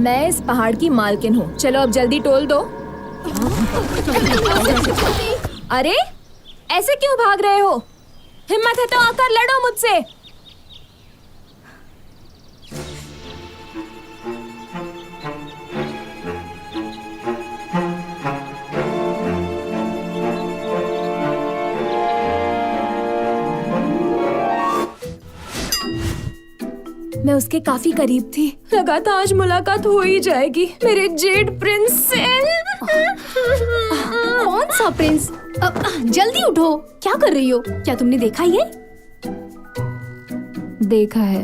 मैं इस पहाड़ की मालकिन हूँ। चलो अब जल्दी टोल दो। अरे ऐसे क्यों भाग रहे हो? हिम्मत है तो आकर लड़ो मुझसे। मैं उसके काफी करीब थी। लगा था आज मुलाकात हो ही जाएगी मेरे जेड प्रिंस से। कौन सा प्रिंस? जल्दी उठो, क्या कर रही हो? क्या तुमने देखा ये? देखा है।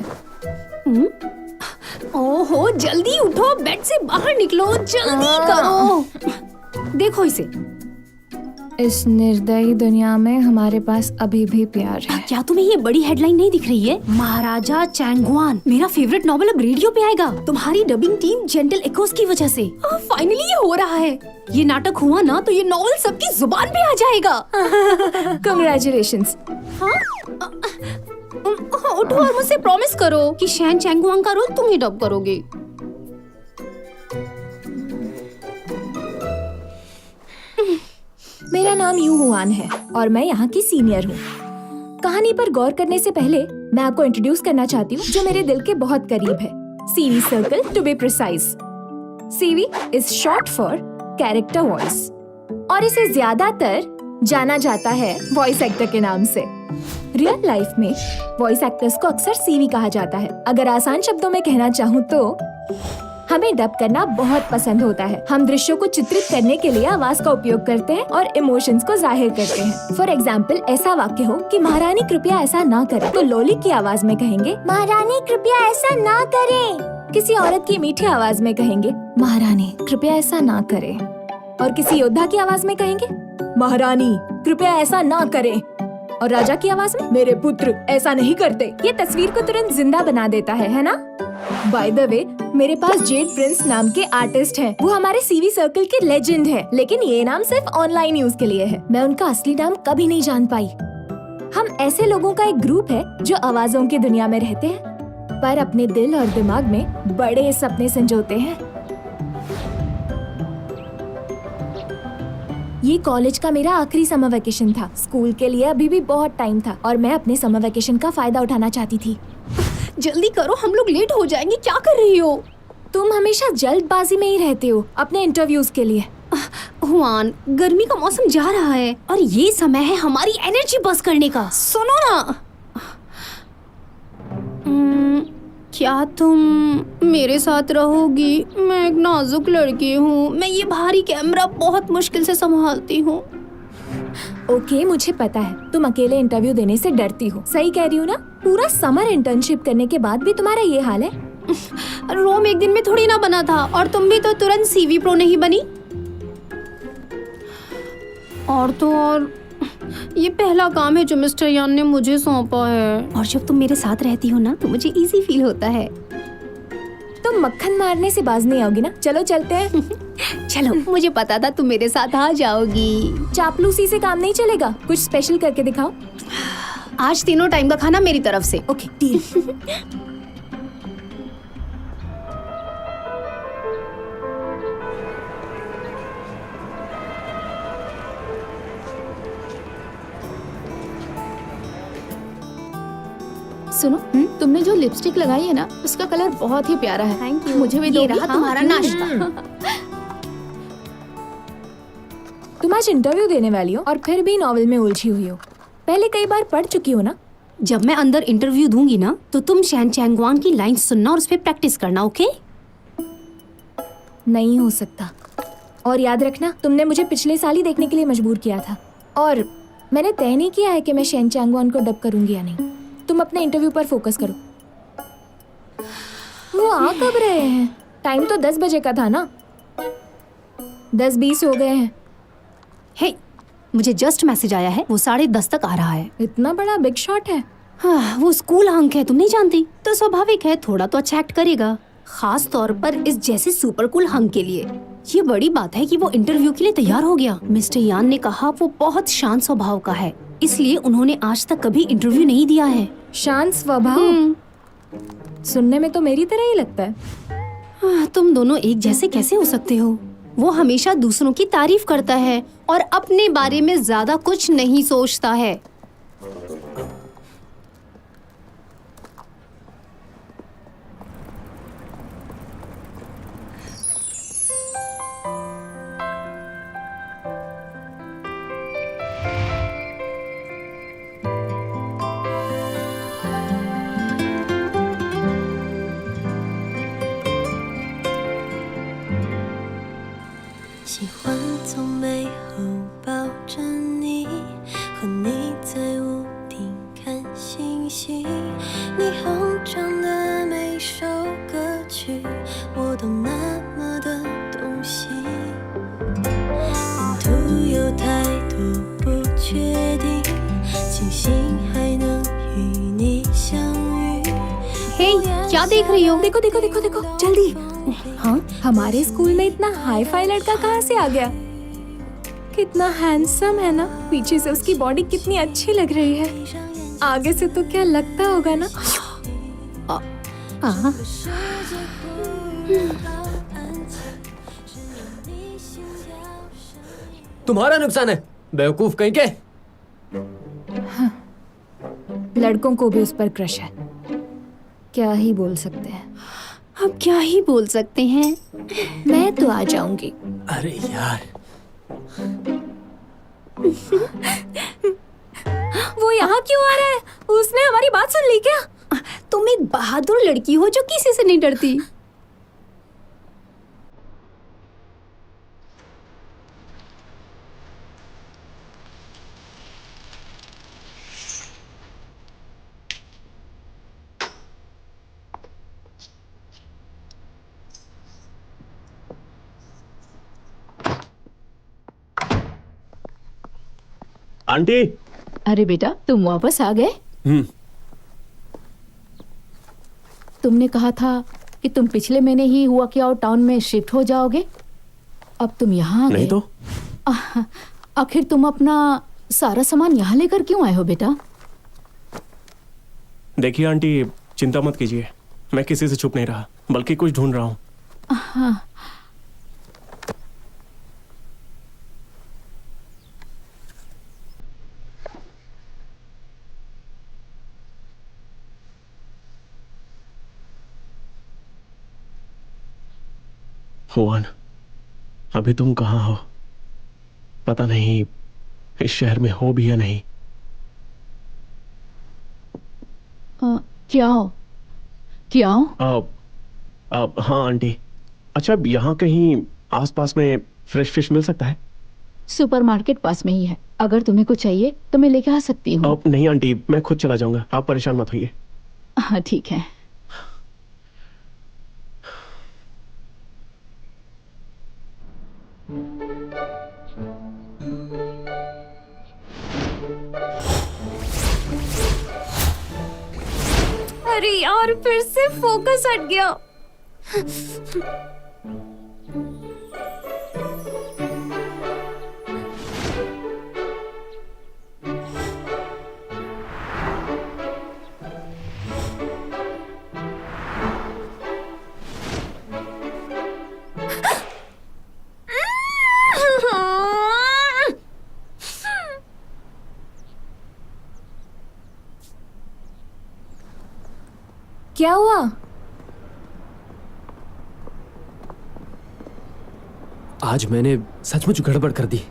ओहो, जल्दी उठो, बेड से बाहर निकलो, जल्दी करो। देखो इसे। इस निर्दयी दुनिया में हमारे पास अभी भी प्यार है। क्या तुम्हें ये बड़ी हेडलाइन नहीं दिख रही है? महाराजा चैंगवान, मेरा फेवरेट नॉवेल अब रेडियो पे आएगा तुम्हारी डबिंग टीम जेंटल एक्कोस की वजह से। फाइनली ये हो रहा है। ये नाटक हुआ ना तो ये नॉवेल सबकी जुबान पे आ जाएगा। कंग्रेचुलेशंस। उठो और मुझसे प्रॉमिस करो कि शैन चैंगवान का रोल तुम ही डब करोगे। मेरा नाम यू हुआन है और मैं यहाँ की सीनियर हूँ। कहानी पर गौर करने से पहले मैं आपको इंट्रोड्यूस करना चाहती हूँ जो मेरे दिल के बहुत करीब है। CV circle to be precise. CV is short for character voice और इसे ज्यादातर जाना जाता है वॉइस एक्टर के नाम से। रियल लाइफ में वॉइस एक्टर्स को अक्सर सीवी कहा जाता है। अगर आसान शब्दों में कहना चाहूँ तो हमें डब करना बहुत पसंद होता है। हम दृश्यों को चित्रित करने के लिए आवाज का उपयोग करते हैं और इमोशंस को जाहिर करते हैं। फॉर एग्जाम्पल, ऐसा वाक्य हो कि महारानी कृपया ऐसा ना करें, तो लोली की आवाज में कहेंगे महारानी कृपया ऐसा ना करें। किसी औरत की मीठी आवाज में कहेंगे महारानी कृपया ऐसा ना करें। और किसी योद्धा की आवाज में कहेंगे महारानी कृपया ऐसा ना करें। और राजा की आवाज में मेरे पुत्र ऐसा नहीं करते। ये तस्वीर को तुरंत जिंदा बना देता है ना? बाय द वे, मेरे पास जेड प्रिंस नाम के आर्टिस्ट हैं। वो हमारे सीवी सर्कल के लेजेंड हैं, लेकिन ये नाम सिर्फ ऑनलाइन यूज के लिए है। मैं उनका असली नाम कभी नहीं जान पाई। हम ऐसे लोगों का एक ग्रुप है जो आवाजों की दुनिया में रहते हैं पर अपने दिल और दिमाग में बड़े सपने संजोते हैं। ये कॉलेज का मेरा आखिरी समर वेकेशन था। स्कूल के लिए अभी भी बहुत टाइम था और मैं अपने समर वेकेशन का फायदा उठाना चाहती थी। जल्दी करो, हम लोग लेट हो जाएंगे। क्या कर रही हो? तुम हमेशा जल्दबाजी में ही रहते हो अपने इंटरव्यूज के लिए। हुआन, गर्मी का मौसम जा रहा है और ये समय है हमारी एनर्जी बस करने का। सुनो ना, क्या तुम मेरे साथ रहोगी? मैं एक नाजुक लड़की हूँ। मैं ये भारी कैमरा बहुत मुश्किल से संभालती हूँ। ओके, मुझे पता है तुम अकेले इंटरव्यू देने से डरती हो। सही कह रही हूँ ना? पूरा समर इंटर्नशिप करने के बाद भी तुम्हारा ये हाल है। रोम एक दिन में थोड़ी ना बना था और तुम भी तो तुरंत सीवी प्रो नहीं बनी। और तो और ये पहला काम है जो मिस्टर यान ने मुझे सौंपा है। और जब तुम मेरे साथ रहती हो ना तो मुझे इजी फील होता है। तुम मक्खन मारने से बाज नहीं आओगी ना? चलो चलते हैं। चलो, मुझे पता था तुम मेरे साथ आ जाओगी। चापलूसी से काम नहीं चलेगा, कुछ स्पेशल करके दिखाओ। आज तीनों टाइम का खाना मेरी तरफ से। Okay, deal. सुनो, तुमने जो लिपस्टिक लगाई है ना उसका कलर बहुत ही प्यारा है। Thank you. मुझे भी ये दोगी? रहा हाँ? तुम्हारा नाश्ता। तुम आज इंटरव्यू देने वाली हो और फिर भी नॉवेल में उलझी हुई हो। पहले कई बार पढ़ चुकी हो ना? जब मैं अंदर इंटरव्यू दूंगी ना तो तुम शैन चैंगवान की लाइन सुनना और उस पर प्रैक्टिस करना, ओके? नहीं हो सकता। और याद रखना, तुमने मुझे पिछले साल ही देखने के लिए मजबूर किया था और मैंने तय नहीं किया है कि मैं शैन चैंगवान को डब करूंगी या नहीं। तुम अपने इंटरव्यू पर फोकस करो। वो आ कब रहे हैं? टाइम तो 10 बजे का था ना? 10:20 हो गए हैं। हे, मुझे जस्ट मैसेज आया है, वो 10:30 तक आ रहा है। इतना बड़ा बिग शॉट है। हाँ, वो स्कूल अंक है, तुम नहीं जानती? तो स्वाभाविक है थोड़ा तो अच्छा एक्ट करेगा, खास तौर पर इस जैसे सुपर कूल हंक के लिए। ये बड़ी बात है कि वो इंटरव्यू के लिए तैयार हो गया। मिस्टर यान ने कहा वो बहुत शांत स्वभाव का है, इसलिए उन्होंने आज तक कभी इंटरव्यू नहीं दिया है। शांत स्वभाव? सुनने में तो मेरी तरह ही लगता है। तुम दोनों एक जैसे कैसे हो सकते हो? वो हमेशा दूसरों की तारीफ करता है और अपने बारे में ज्यादा कुछ नहीं सोचता है।喜欢从背后抱着你，和你在屋顶看星星。你哼唱的每首歌曲，我都那么的懂心。沿途有太多不确定，庆幸还能与你相遇。हे, क्या देख रही हो? देखो देखो देखो देखो, जल्दी। हाँ? हमारे स्कूल में इतना हाई फाई लड़का कहाँ से आ गया? कितना हैंडसम है ना। पीछे से उसकी बॉडी कितनी अच्छी लग रही है। आगे से तो क्या लगता होगा ना। तुम्हारा नुकसान है, बेवकूफ कहीं के। लड़कों को भी उस पर क्रश है, क्या ही बोल सकते हैं। अब क्या ही बोल सकते हैं। मैं तो आ जाऊंगी। अरे यार, वो यहाँ क्यों आ रहा है? उसने हमारी बात सुन ली क्या? तुम एक बहादुर लड़की हो जो किसी से नहीं डरती। आंटी। अरे बेटा, तुम वापस आ गए। तुमने कहा था कि तुम पिछले महीने ही हुआ कि आओ टाउन में शिफ्ट हो जाओगे। अब तुम यहाँ आ गए। नहीं तो आखिर तुम अपना सारा सामान यहाँ लेकर क्यों आए हो बेटा? देखिए आंटी, चिंता मत कीजिए, मैं किसी से छुप नहीं रहा, बल्कि कुछ ढूंढ रहा हूँ। हुआन, अभी तुम कहाँ हो? पता नहीं इस शहर में हो भी या नहीं। क्या हो? क्या हो? हाँ आंटी, अच्छा यहाँ कहीं आसपास में फ्रेश फिश मिल सकता है? सुपरमार्केट पास में ही है, अगर तुम्हें कुछ चाहिए तो मैं लेके आ सकती हूँ। नहीं आंटी, मैं खुद चला जाऊंगा, आप परेशान मत होइए। हाँ ठीक है। अरे यार, फिर से फोकस हट गया। क्या हुआ? आज मैंने सचमुच गड़बड़ कर दी।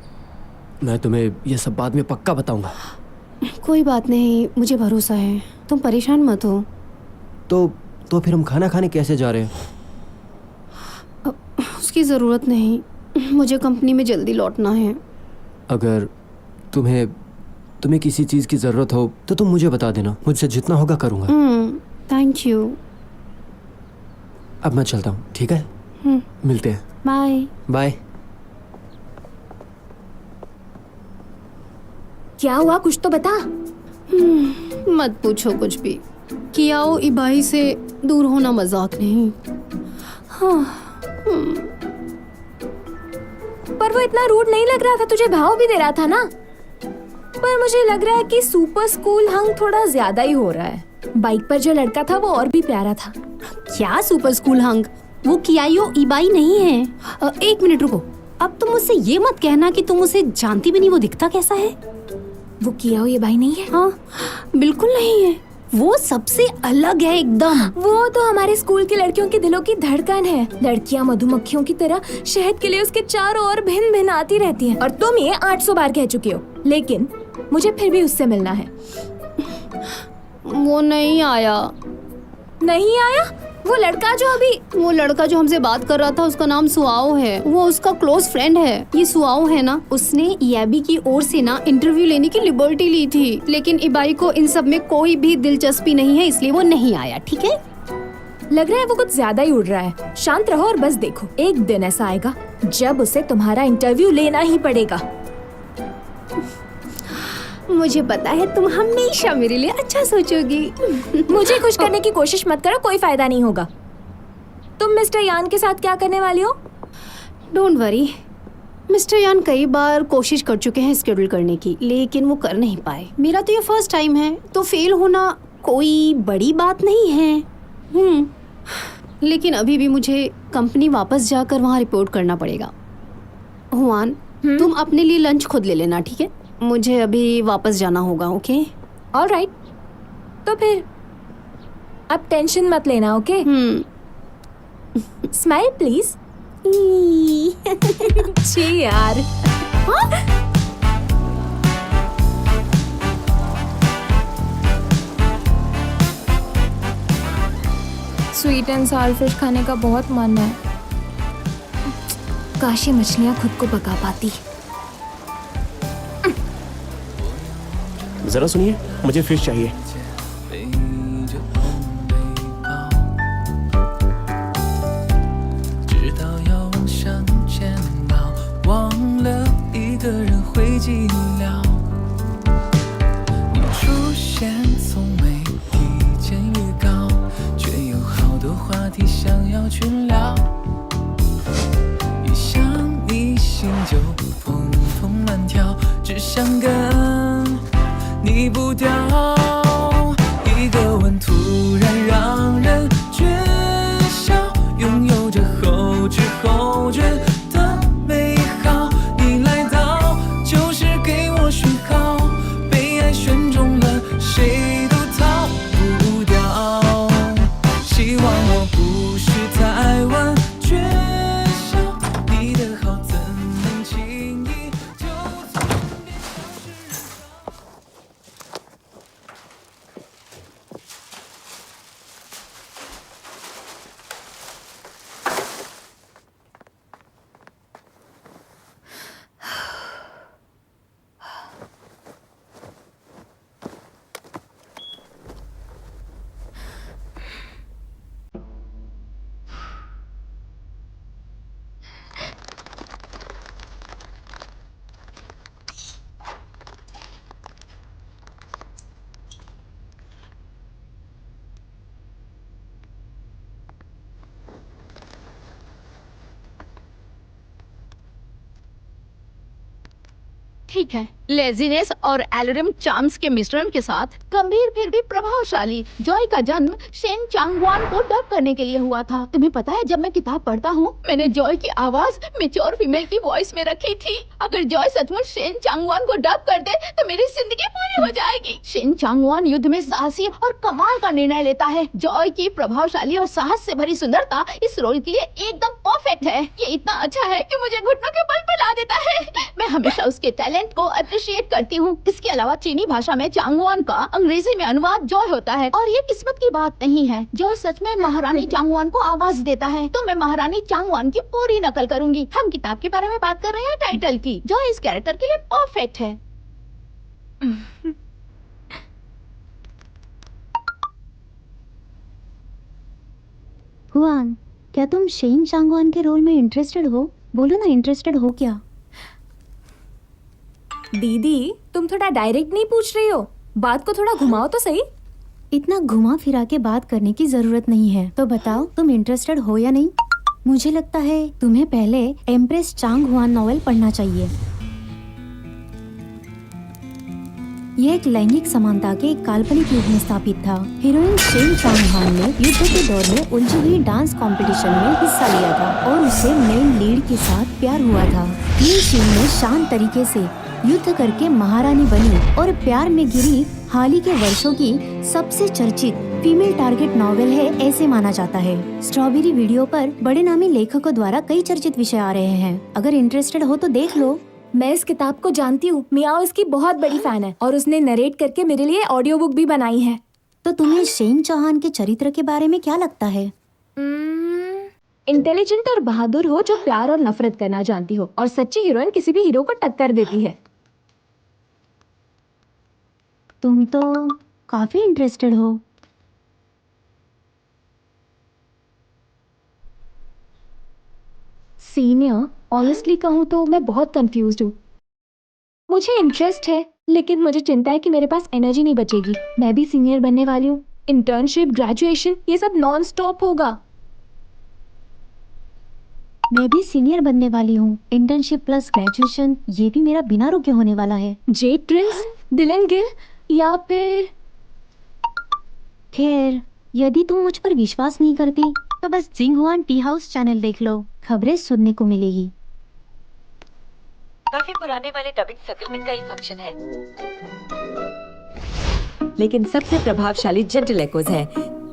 मैं तुम्हें यह सब बाद में पक्का बताऊंगा। कोई बात नहीं, मुझे भरोसा है, तुम परेशान मत हो। तो फिर हम खाना खाने कैसे जा रहे हैं? उसकी ज़रूरत नहीं, मुझे कंपनी में जल्दी लौटना है। अगर तुम्हें किसी चीज़ की ज़रूरत हो तो तुम मुझे बता देना, मुझसे जितना होगा करूँगा। Thank you. अब मैं चलता हूँ, ठीक है? मिलते हैं। Bye bye. क्या हुआ, कुछ तो बता। मत पूछो कुछ भी। कियाओ इबाई से दूर होना मजाक नहीं। पर वो इतना रूड नहीं लग रहा था, तुझे भाव भी दे रहा था ना। पर मुझे लग रहा है कि सुपर स्कूल हंग थोड़ा ज्यादा ही हो रहा है। बाइक पर जो लड़का था वो और भी प्यारा था। क्या सुपर स्कूल हंग? वो कियायो इबाई नहीं है। एक मिनट रुको, अब तुम मुझसे ये मत कहना कि तुम उसे जानती भी नहीं। वो दिखता कैसा है? वो कियाओ ये भाई नहीं है? हाँ, बिल्कुल नहीं है। वो सबसे अलग है एकदम। वो तो हमारे स्कूल की लड़कियों के दिलों की धड़कन है। लड़कियां मधुमक्खियों की तरह शहद के लिए उसके चारों ओर भिन्न भिन्न आती रहती हैं। और तुम ये 800 बार कह चुके हो, लेकिन मुझे फिर भी उससे मिलना है। वो नहीं आया। नहीं आया? वो लड़का जो हमसे बात कर रहा था, उसका नाम सुआओ है। वो उसका क्लोज फ्रेंड है। ये सुआओ है ना, उसने याबी की ओर से ना इंटरव्यू लेने की लिबर्टी ली थी, लेकिन इबाई को इन सब में कोई भी दिलचस्पी नहीं है, इसलिए वो नहीं आया। ठीक है? लग रहा है वो कुछ ज्यादा ही उड़ रहा है। शांत रहो और बस देखो, एक दिन ऐसा आएगा जब उसे तुम्हारा इंटरव्यू लेना ही पड़ेगा। मुझे पता है तुम हमेशा मेरे लिए अच्छा सोचोगी। मुझे खुश करने की कोशिश मत करो, कोई फायदा नहीं होगा। तुम मिस्टर यान के साथ क्या करने वाली हो? डोंट वरी, मिस्टर यान कई बार कोशिश कर चुके हैं स्केड्यूल करने की, लेकिन वो कर नहीं पाए। मेरा तो ये फर्स्ट टाइम है, तो फेल होना कोई बड़ी बात नहीं है। लेकिन अभी भी मुझे कंपनी वापस जाकर वहाँ रिपोर्ट करना पड़ेगा। हुआन, तुम अपने लिए लंच खुद ले लेना, ठीक है? मुझे अभी वापस जाना होगा। ओके? ऑलराइट, तो फिर अब टेंशन मत लेना। ओके? Smile please. छी यार। स्वीट एंड सार फिश खाने का बहुत मन है। काश ये मछलियाँ खुद को पका पाती। जरा सुनिए, मुझे फिश चाहिए। ठीक है, लेजीनेस और एलरिम चार्म्स के मिश्रण के साथ गंभीर फिर भी प्रभावशाली जॉय का जन्म शेन चांगवान को डब करने के लिए हुआ था। तुम्हें पता है, जब मैं किताब पढ़ता हूँ, मैंने जॉय की आवाज मैच्योर फीमेल की वॉइस में रखी थी। अगर जॉय सचमुच शेन चांगवान को डब कर दे तो मेरी जिंदगी पूरी हो जाएगी। शेन चांगवान युद्ध में साहसी और कमाल का निर्णय लेता है। जॉय की प्रभावशाली और साहस से भरी सुंदरता इस रोल के लिए एकदम परफेक्ट है। ये इतना अच्छा है कि मुझे घुटनों के बल पर ला देता है। मैं हमेशा उसके टैलेंट को अप्रिशिएट करती हूँ। इसके अलावा चीनी भाषा में चांगवान का अंग्रेजी में अनुवाद जॉय होता है और ये किस्मत की बात नहीं है। जॉय सच में महारानी चांगवान को आवाज देता है, तो मैं महारानी चांगवान की पूरी नकल करूंगी। हम किताब के बारे में बात कर रहे हैं, टाइटल की। जॉय इस कैरेक्टर के लिए परफेक्ट है। हुआन, क्या तुम शेन चांगवान के रोल में इंटरेस्टेड हो? बोलो ना, इंटरेस्टेड हो क्या? दीदी, तुम थोड़ा डायरेक्ट नहीं पूछ रही हो? बात को थोड़ा घुमाओ तो सही। इतना घुमा फिरा के बात करने की जरूरत नहीं है। तो बताओ, तुम इंटरेस्टेड हो या नहीं? मुझे लगता है तुम्हें पहले एम्प्रेस चांग हुआन नॉवेल पढ़ना चाहिए। यह एक लैंगिक समानता के एक काल्पनिक युग में स्थापित था। हीरोइन शेन चांग-हान ने युद्ध के दौर में उलझी हुई डांस कंपटीशन में हिस्सा लिया था और उसे मेन लीड के साथ प्यार हुआ था। ये शेन ने शांत तरीके से युद्ध करके महारानी बनी और प्यार में गिरी हाल ही के वर्षों की सबसे चर्चित फीमेल टारगेट नॉवेल है, ऐसे माना जाता है। स्ट्रॉबेरी वीडियो पर बड़े नामी लेखकों द्वारा कई चर्चित विषय आ रहे हैं। अगर इंटरेस्टेड हो तो देख लो। मैं इस किताब को जानती हूँ। मियाओ इसकी बहुत बड़ी फैन है और उसने नरेट करके मेरे लिए ऑडियो बुक भी बनाई है। तो तुम्हें शेन चौहान के चरित्र के बारे में क्या लगता है? इंटेलिजेंट और बहादुर हो, जो प्यार और नफरत करना जानती हो, और सच्ची हीरोइन किसी भी हीरो को टक्कर देती है। तुम तो काफी इंटरेस्टेड हो। सीनियर, ऑनेस्टली कहूँ तो मैं बहुत कंफ्यूज्ड हूँ। मुझे इंटरेस्ट है, लेकिन मुझे चिंता है कि मेरे पास एनर्जी नहीं बचेगी। मैं भी सीनियर बनने वाली हूँ। इंटर्नशिप, ग्रेजुएशन, ये सब नॉन स्टॉप होगा। मैं भी सीनियर बनने वाली हूँ। इंटर्नशिप प्लस ग्रेजुएशन, ये भी मेरा बिना रुके होने वाला है। जेड प्रिंस, डिलन गिल या फिर... खैर, यदि तुम मुझ पर विश्वास नहीं करती तो बस जिंगहुआन टी हाउस चैनल देख लो, खबरें सुनने को मिलेगी। काफी पुराने वाले डबिंग सर्कल में कई फंक्शन है, लेकिन सबसे प्रभावशाली जेंटल एकोज है,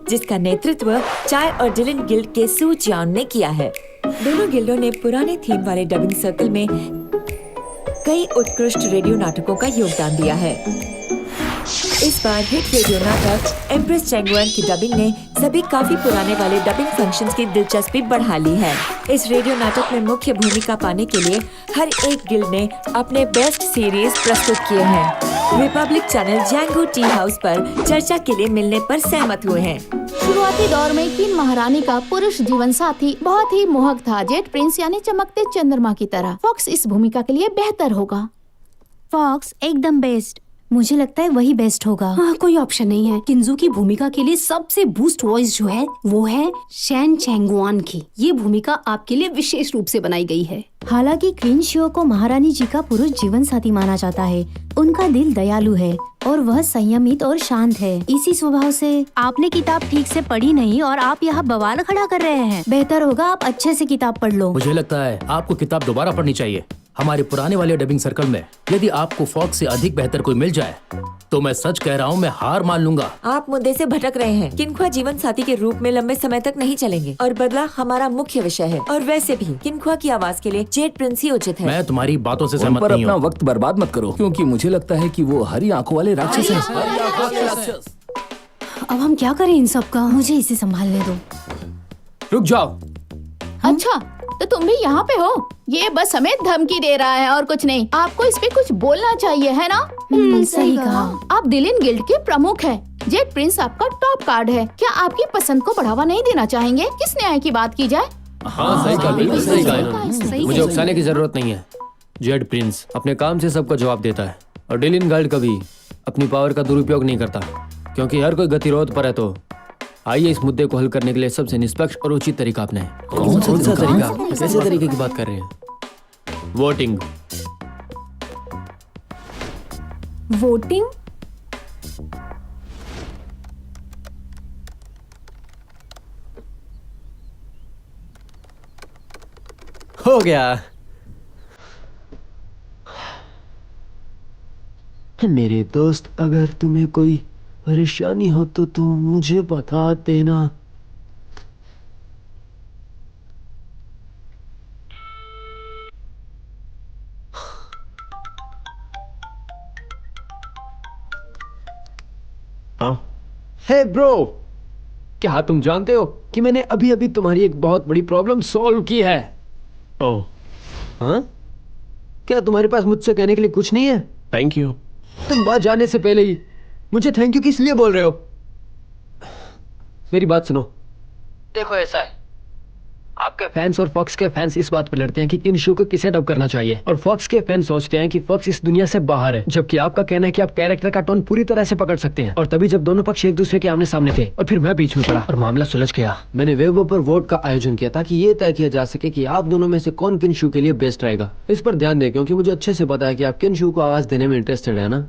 जिसका नेतृत्व चाय और डिलन गिल्ड के सू चियान ने किया है। दोनों गिल्डों ने पुराने थीम वाले डबिंग सर्कल में कई उत्कृष्ट रेडियो नाटकों का योगदान दिया है। इस बार हिट रेडियो नाटक एम्प्रेस चैंगवन की डबिंग ने सभी काफी पुराने वाले डबिंग फंक्शंस की दिलचस्पी बढ़ा ली है। इस रेडियो नाटक में मुख्य भूमिका पाने के लिए हर एक गिल्ड ने अपने बेस्ट सीरीज प्रस्तुत किए हैं। Republic channel Django tea house पर चर्चा के लिए मिलने पर सहमत हुए हैं। शुरुआती दौर में किन महारानी का पुरुष जीवन साथी बहुत ही मोहक था, जेट प्रिंस यानी चमकते चंद्रमा की तरह। फॉक्स इस भूमिका के लिए बेहतर होगा। फॉक्स एकदम बेस्ट, मुझे लगता है वही बेस्ट होगा। हाँ, कोई ऑप्शन नहीं है। किंजू की भूमिका के लिए सबसे बूस्ट वॉइस जो है वो है शैन चैंगवान की। ये भूमिका आपके लिए विशेष रूप से बनाई गई है। हालांकि क्वीन शियो को महारानी जी का पुरुष जीवन साथी माना जाता है। उनका दिल दयालु है और वह संयमित और शांत है। इसी स्वभाव से आपने किताब ठीक से पढ़ी नहीं और आप यहाँ बवाल खड़ा कर रहे हैं। बेहतर होगा आप अच्छे से किताब पढ़ लो। मुझे लगता है आपको किताब दोबारा पढ़नी चाहिए। हमारे पुराने वाले डबिंग सर्कल में यदि आपको फॉक्स से अधिक बेहतर कोई मिल जाए तो मैं सच कह रहा हूँ, मैं हार मान लूंगा। आप मुद्दे से भटक रहे हैं। किनख्वा जीवन साथी के रूप में लंबे समय तक नहीं चलेंगे और बदला हमारा मुख्य विषय है। और वैसे भी किनख्वा की आवाज के लिए जेट प्रिंस ही उचित है। मैं तुम्हारी बातों से उन सहमत पर नहीं अपना हूँ। वक्त बर्बाद मत करो, क्योंकि मुझे लगता है कि वो हरी आंखों वाले राक्षस हैं। अब हम क्या करें इन सब का? मुझे इसे संभालने दो। रुक जाओ। अच्छा, तो तुम भी यहाँ पे हो? ये बस हमें धमकी दे रहा है और कुछ नहीं। आपको इस पे कुछ बोलना चाहिए, है ना? सही कहा। आप डिलन गिल्ड के प्रमुख हैं। जेट प्रिंस आपका टॉप कार्ड है। क्या आपकी पसंद को बढ़ावा नहीं देना चाहेंगे? किस न्याय की बात की जाए? हाँ, सही कहा, बिल्कुल सही कहा इन्होंने। सही मुझे कहा। उकसाने की जरूरत नहीं है। जेड प्रिंस अपने काम से सबका जवाब देता है और डिलन गिल्ड कभी अपनी पावर का दुरुपयोग नहीं करता, क्योंकि हर कोई गतिरोध पर है। तो आइए इस मुद्दे को हल करने के लिए सबसे निष्पक्ष और उचित तरीका अपनाएं। कौन सा तरीका? कैसे तरीके की बात कर रहे हैं? वोटिंग। वोटिंग? हो गया। मेरे दोस्त, अगर तुम्हें कोई परेशानी हो तो तुम मुझे बता देना। हे ब्रो, क्या तुम जानते हो कि मैंने अभी अभी तुम्हारी एक बहुत बड़ी प्रॉब्लम सॉल्व की है? ओह, हाँ? क्या तुम्हारे पास मुझसे कहने के लिए कुछ नहीं है? Thank you. तुम बात जानने से पहले ही मुझे थैंक यू किस लिए बोल रहे हो? मेरी बात सुनो। देखो, ऐसा है, आपके फैंस और फॉक्स के फैंस इस बात पर लड़ते हैं कि किन शो को किसे डब करना चाहिए, और फॉक्स के फैंस सोचते हैं कि फॉक्स इस दुनिया से बाहर है, जबकि आपका कहना है कि आप कैरेक्टर का टोन पूरी तरह से पकड़ सकते हैं। और तभी जब दोनों पक्ष एक दूसरे के आमने सामने थे और फिर मैं बीच में पड़ा और मामला सुलझ गया। मैंने वेबो पर वोट का आयोजन किया ताकि ये तय किया जा सके कि आप दोनों में से कौन किन शो के लिए बेस्ट रहेगा। इस पर ध्यान दें, क्योंकि मुझे अच्छे से पता है कि आप किन शो को आवाज देने में इंटरेस्टेड है ना।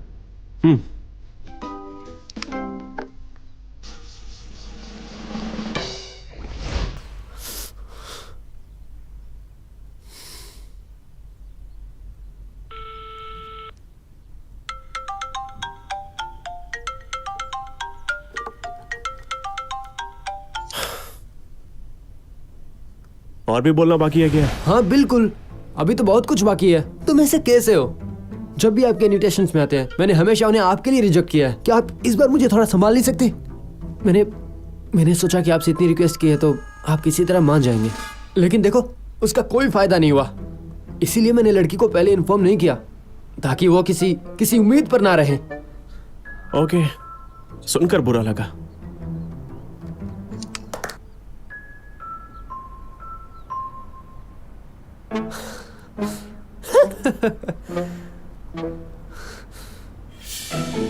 और भी बोलना बाकी है क्या? हाँ बिल्कुल, अभी तो बहुत कुछ बाकी है। तुम ऐसे कैसे हो? जब भी आपके इन्विटेशंस में आते हैं मैंने हमेशा उन्हें आपके लिए रिजेक्ट किया है। क्या आप इस बार मुझे थोड़ा संभाल नहीं सकते? मैंने सोचा कि आपसे इतनी रिक्वेस्ट की है तो आप किसी तरह मान जाएंगे, लेकिन देखो उसका कोई फायदा नहीं हुआ। इसीलिए मैंने लड़की को पहले इन्फॉर्म नहीं किया ताकि वो किसी उम्मीद पर ना रहे। ओके, सुनकर बुरा लगा।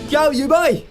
क्या ये भाई?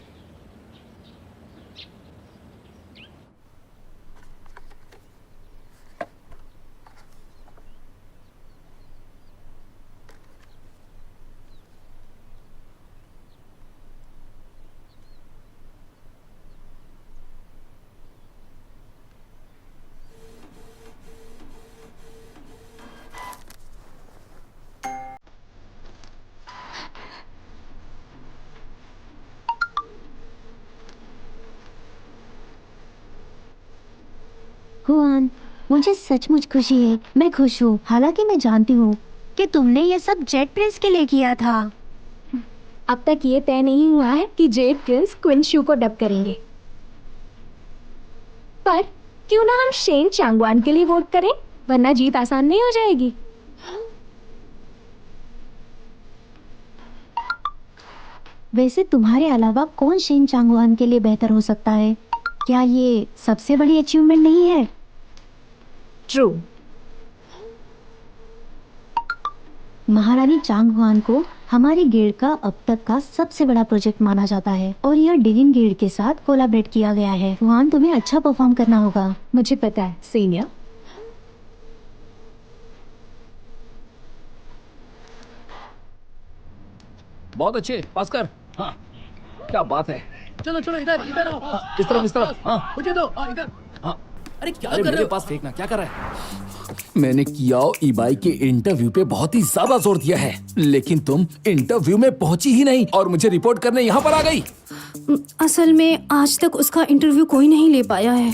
हुआन, मुझे सचमुच खुशी है। मैं खुश हूँ, हालांकि मैं जानती हूँ कि तुमने ये सब जेट प्रिंस के लिए किया था। अब तक ये तय नहीं हुआ है कि जेड प्रिंस क्विन शू को डब करेंगे, पर क्यों ना हम शेन चांगवान के लिए वोट करें, वरना जीत आसान नहीं हो जाएगी। वैसे तुम्हारे अलावा कौन शेन चांगवान के लिए बेहतर हो सकता है? क्या ये सबसे बड़ी अचीवमेंट नहीं है? ट्रू। महारानी चांगवान को हमारी गिल्ड का अब तक का सबसे बड़ा प्रोजेक्ट माना जाता है और यह डिलिन गिल्ड के साथ कोलैबोरेट किया गया है। हुआन, तुम्हें अच्छा परफॉर्म करना होगा। मुझे पता है सीनियर। बहुत अच्छे, पास कर। हाँ, क्या बात है। चलो चलो इधर इधर आओ। इस तरफ। हाँ, मुझे दो इधर। हाँ। अरे क्या अरे कर रहे मेरे हो? पास फेंकना, क्या कर रहा है? मैंने कियाओ इबाई के इंटरव्यू पे बहुत ही ज्यादा जोर दिया है, लेकिन तुम इंटरव्यू में पहुंची ही नहीं और मुझे रिपोर्ट करने यहाँ पर आ गई। असल में आज तक उसका इंटरव्यू कोई नहीं ले पाया है।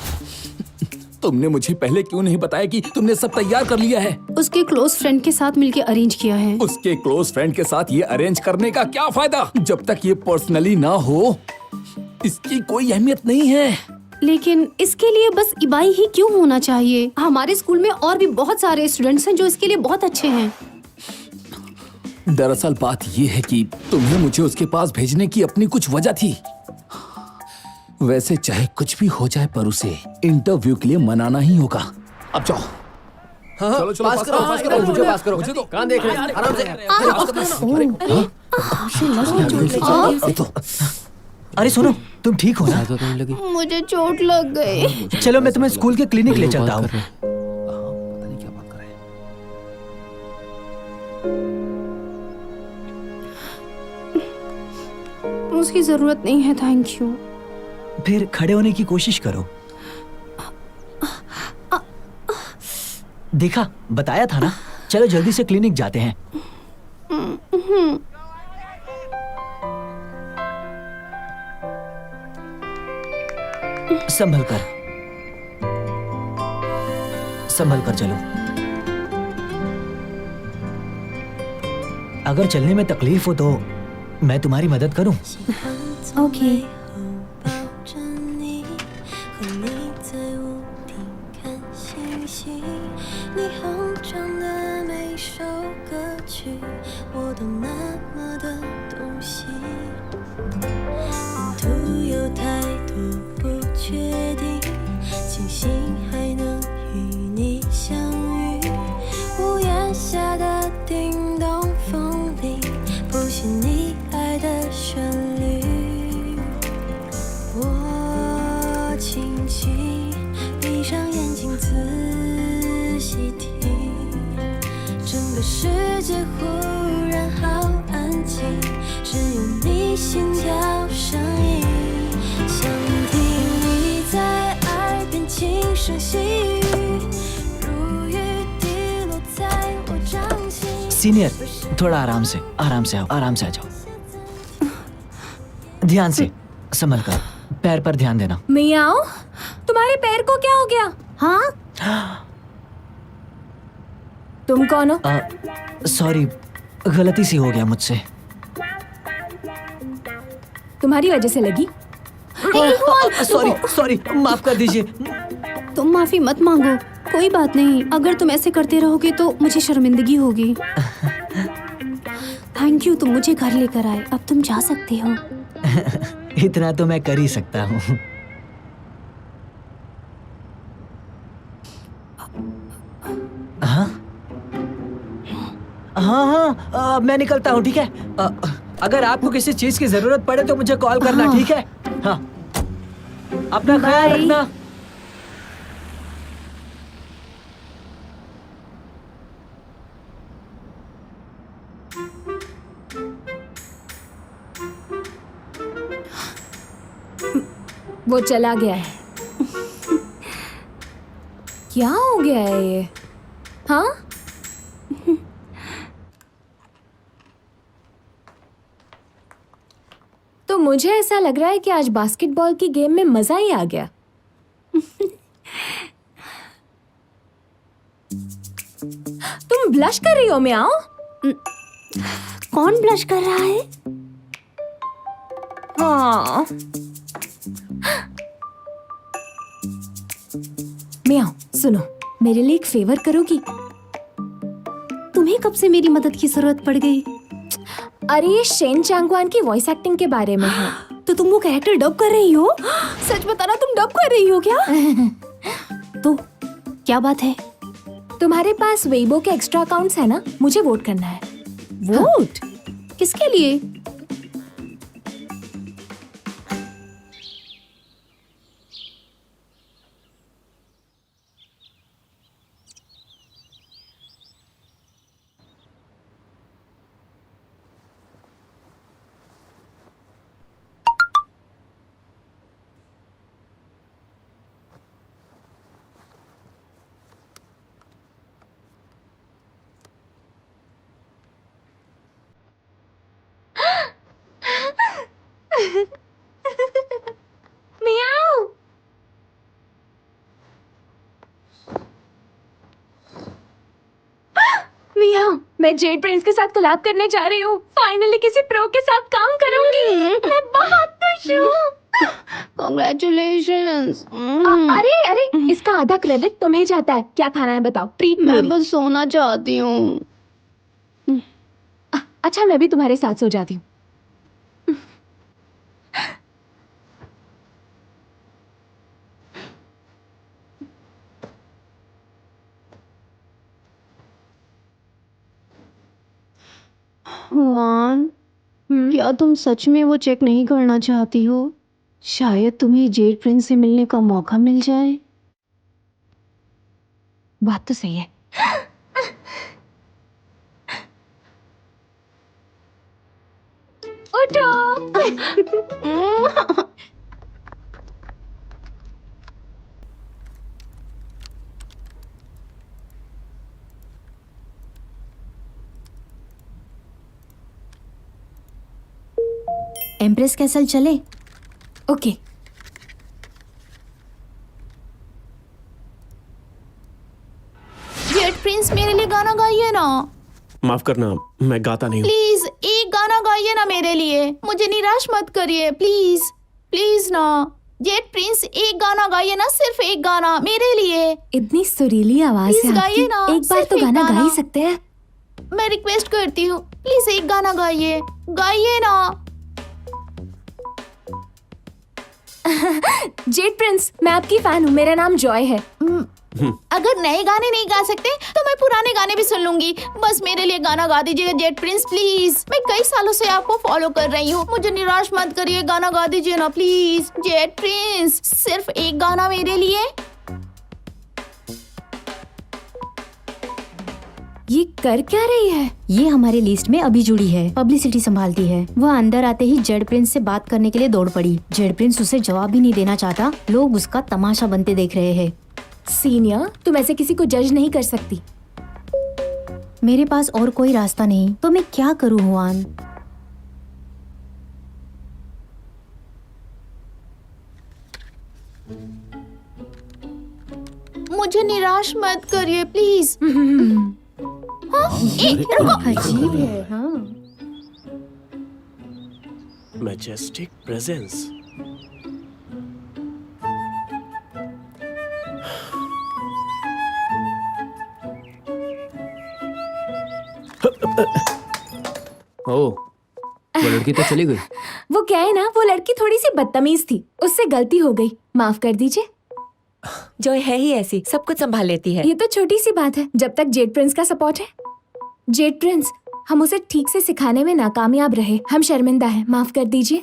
तुमने मुझे पहले क्यों नहीं बताया कि तुमने सब तैयार कर लिया है? उसके क्लोज फ्रेंड के साथ मिलके अरेंज किया है। उसके क्लोज फ्रेंड के साथ ये अरेंज करने का क्या फायदा? जब तक ये पर्सनली ना हो इसकी कोई अहमियत नहीं है। लेकिन इसके लिए बस इबाई ही क्यों होना चाहिए? हमारे स्कूल में और भी बहुत सारे स्टूडेंट्स हैं जो इसके लिए बहुत अच्छे हैं। दरअसल बात ये है कि तुम्हें मुझे उसके पास भेजने की अपनी कुछ वजह थी। वैसे चाहे कुछ भी हो जाए पर उसे इंटरव्यू के लिए मनाना ही होगा। अब जाओ। हाँ, चलो, पास करो, मुझे पास करो। मुझे दो। कहाँ देख रहे हैं? आराम से। अरे सुनो, तुम ठीक हो ना? मुझे चोट लग गई। चलो मैं तुम्हें स्कूल के क्लिनिक ले चलता हूँ। उसकी जरूरत नहीं है, थैंक यू। फिर खड़े होने की कोशिश करो। देखा, बताया था ना। चलो जल्दी से क्लिनिक जाते हैं। संभल कर चलो। अगर चलने में तकलीफ हो तो मैं तुम्हारी मदद करूं। ओके। 心跳声音，想听你在耳边轻声细语，如雨滴落在我掌心。 सीनियर, थोड़ा आराम से आओ, आराम से आ जाओ। ध्यान से, संभल कर, पैर पर ध्यान देना। मियाओ, तुम्हारे पैर को क्या हो गया? हाँ, तुम कौन हो? सॉरी, गलती सी हो गया मुझसे। तुम्हारी वजह से लगी? सॉरी, माफ कर दीजिए। तुम माफी मत मांगो, कोई बात नहीं। अगर तुम ऐसे करते रहोगे तो मुझे शर्मिंदगी होगी। थैंक यू, तुम मुझे घर लेकर आए। अब तुम जा सकते हो। इतना तो मैं कर ही सकता हूँ। हाँ, मैं निकलता हूँ, ठीक है? अगर आपको किसी चीज की जरूरत पड़े तो मुझे कॉल करना, ठीक है? हाँ, अपना ख्याल रखना। वो चला गया है। क्या हो गया है ये? हाँ? तो मुझे ऐसा लग रहा है कि आज बास्केटबॉल की गेम में मजा ही आ गया। तुम ब्लश कर रही हो म्याओ? कौन ब्लश कर रहा है? हाँ। म्याओ, सुनो, मेरे लिए एक फेवर करोगी? तुम्हें कब से मेरी मदद की जरूरत पड़ गई? अरे ये शेन चांगवान की वॉइस एक्टिंग के बारे में है। तो तुम वो कैरेक्टर डब कर रही हो? सच बताना, तुम डब कर रही हो क्या? तो क्या बात है? तुम्हारे पास वेबो के एक्स्ट्रा अकाउंट्स है ना? मुझे वोट करना है। वोट? किसके लिए? म्याओ। म्याओ, मैं जेड प्रिंस के साथ कोलैब करने जा रही हूँ। फाइनली किसी प्रो के साथ काम करूंगी। मैं बहुत खुश हूँ। Congratulations. अरे, इसका आधा क्रेडिट तुम्हें जाता है। क्या खाना है बताओ? ट्रीट मैं बस सोना चाहती हूँ। अच्छा, मैं भी तुम्हारे साथ सो जाती हूँ। वान, क्या तुम सच में वो चेक नहीं करना चाहती हो? शायद तुम्हें जेड प्रिंस से मिलने का मौका मिल जाए। बात तो सही है। उठो। एम्प्रेस कैसल चले? ओके। जेड प्रिंस, मेरे लिए गाना गाइए ना। माफ करना, मैं गाता नहीं हूँ। प्लीज एक गाना गाइए ना मेरे लिए। मुझे निराश मत करिए, प्लीज प्लीज ना। जेड प्रिंस, एक गाना गाइए ना, सिर्फ एक गाना मेरे लिए। इतनी सुरीली आवाज प्लीज है गाइए ना, आपकी। एक बार सिर्फ तो एक गाना गा गाना। ही सकते हैं। मैं रिक्वेस्ट करती हूँ, प्लीज एक गाना गाइए, गाइए ना। जेड प्रिंस, मैं आपकी फैन हूँ। मेरा नाम जॉय है। अगर नए गाने नहीं गा सकते तो मैं पुराने गाने भी सुन लूंगी। बस मेरे लिए गाना गा दीजिएगा जेड प्रिंस, प्लीज। मैं कई सालों से आपको फॉलो कर रही हूँ, मुझे निराश मत करिए। गाना गा दीजिए ना प्लीज। जेड प्रिंस, सिर्फ एक गाना मेरे लिए। ये कर क्या रही है? ये हमारे लिस्ट में अभी जुड़ी है, पब्लिसिटी संभालती है। वह अंदर आते ही जेड प्रिंस से बात करने के लिए दौड़ पड़ी। जेड प्रिंस उसे जवाब भी नहीं देना चाहता। लोग उसका तमाशा बनते देख रहे हैं। सीनियर, तुम ऐसे किसी को जज नहीं कर सकती। मेरे पास और कोई रास्ता नहीं, तो मैं क्या करूँ हुआन? मुझे निराश मत करिए प्लीज। अजीब है। हाँ, मैजेस्टिक प्रेजेंस। ओ, वो लड़की तो चली गई। वो क्या है ना, वो लड़की थोड़ी सी बदतमीज थी, उससे गलती हो गई, माफ कर दीजिए। जॉय है ही ऐसी, सब कुछ संभाल लेती है। ये तो छोटी सी बात है, जब तक जेड प्रिंस का सपोर्ट है। जेड प्रिंस, हम उसे ठीक से सिखाने में नाकामयाब रहे, हम शर्मिंदा हैं, माफ कर दीजिए।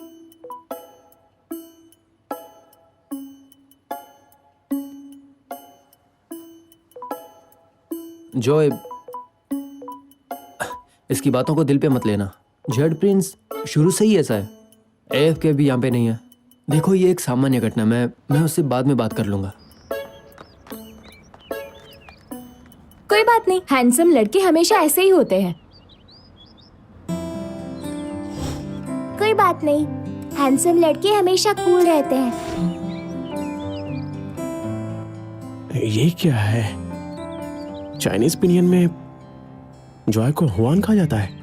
जॉय, इसकी बातों को दिल पे मत लेना। जेड प्रिंस शुरू से ही ऐसा है। एफ के भी यहाँ पे नहीं है। देखो, ये एक सामान्य घटना, मैं उससे बाद में बात कर लूंगा। कोई बात नहीं, हैंडसम लड़के हमेशा ऐसे ही होते हैं। कोई बात नहीं, हैंडसम लड़के हमेशा कूल रहते हैं। ये क्या है? चाइनीज पिनियन में जॉय को हुआन कहा जाता है।